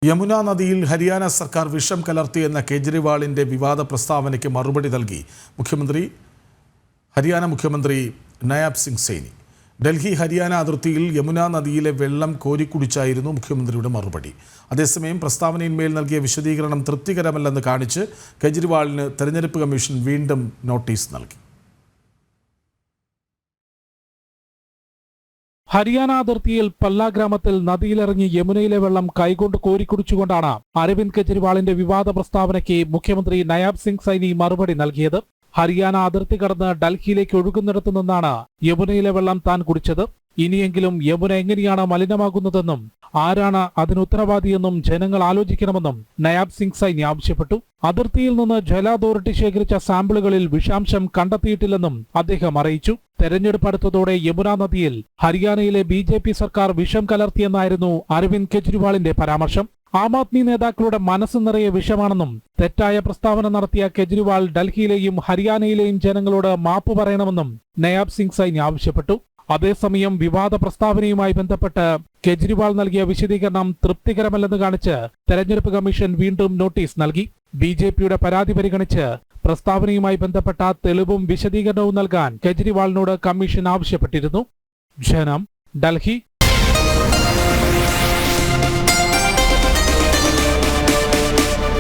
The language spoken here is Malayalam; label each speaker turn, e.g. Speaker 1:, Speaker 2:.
Speaker 1: യമുന നദിയിൽ ഹരിയാന സർക്കാർ വിഷം കലർത്തിയെന്ന കേജ്രിവാളിന്റെ വിവാദ പ്രസ്താവനയ്ക്ക് മറുപടി നൽകി ഹരിയാന മുഖ്യമന്ത്രി നയാബ് സിംഗ് സൈനി. ഡൽഹി ഹരിയാന അതിർത്തിയിൽ യമുന നദിയിലെ വെള്ളം കോരിക്കുടിച്ചായിരുന്നു മുഖ്യമന്ത്രിയുടെ മറുപടി. അതേസമയം പ്രസ്താവനയിന്മേൽ നൽകിയ വിശദീകരണം തൃപ്തികരമല്ലെന്ന് കാണിച്ച് കേജ്രിവാളിന് തെരഞ്ഞെടുപ്പ് കമ്മീഷൻ വീണ്ടും നോട്ടീസ് നൽകി.
Speaker 2: ഹരിയാന അതിർത്തിയിൽ പല്ല ഗ്രാമത്തിൽ നദിയിലിറങ്ങി യമുനയിലെ വെള്ളം കൈകൊണ്ട് കോരിക്കുടിച്ചുകൊണ്ടാണ് അരവിന്ദ് കെജ്രിവാളിന്റെ വിവാദ പ്രസ്താവനയ്ക്ക് മുഖ്യമന്ത്രി നയാബ് സിംഗ് സൈനി മറുപടി നൽകിയത്. ഹരിയാന അതിർത്തി കടന്ന് ഡൽഹിയിലേക്ക് ഒഴുകുന്നിടത്തു നിന്നാണ് യമുനയിലെ വെള്ളം താൻ കുടിച്ചത്. ഇനിയെങ്കിലും യമുന എങ്ങനെയാണ് മലിനമാകുന്നതെന്നും ആരാണ് അതിന് ഉത്തരവാദിയെന്നും ജനങ്ങൾ ആലോചിക്കണമെന്നും നയാബ് സിംഗ് സൈനി ആവശ്യപ്പെട്ടു. അതിർത്തിയിൽ നിന്ന് ജല അതോറിറ്റി ശേഖരിച്ച സാമ്പിളുകളിൽ വിഷാംശം കണ്ടെത്തിയിട്ടില്ലെന്നും അദ്ദേഹം അറിയിച്ചു. തെരഞ്ഞെടുപ്പ് അടുത്തതോടെ യമുന നദിയിൽ ഹരിയാനയിലെ BJP സർക്കാർ വിഷം കലർത്തിയെന്നായിരുന്നു അരവിന്ദ് കെജ്രിവാളിന്റെ പരാമർശം. ആം ആദ്മി നേതാക്കളുടെ മനസ്സ് നിറയെ വിഷമാണെന്നും തെറ്റായ പ്രസ്താവന നടത്തിയ കെജ്രിവാൾ ഡൽഹിയിലെയും ഹരിയാനയിലെയും ജനങ്ങളോട് മാപ്പ് പറയണമെന്നും നയാബ് സിംഗ് സൈനി ആവശ്യപ്പെട്ടു. അതേസമയം വിവാദ പ്രസ്താവനയുമായി ബന്ധപ്പെട്ട് കെജ്രിവാൾ നൽകിയ വിശദീകരണം തൃപ്തികരമല്ലെന്ന് കാണിച്ച് തെരഞ്ഞെടുപ്പ് കമ്മീഷൻ വീണ്ടും നോട്ടീസ് നൽകി. BJPയുടെ പരാതി പരിഗണിച്ച് പ്രസ്താവനയുമായി ബന്ധപ്പെട്ട തെളിവും വിശദീകരണവും നൽകാൻ കെജ്രിവാളിനോട് കമ്മീഷൻ ആവശ്യപ്പെട്ടിരുന്നു. ജനം, ഡൽഹി.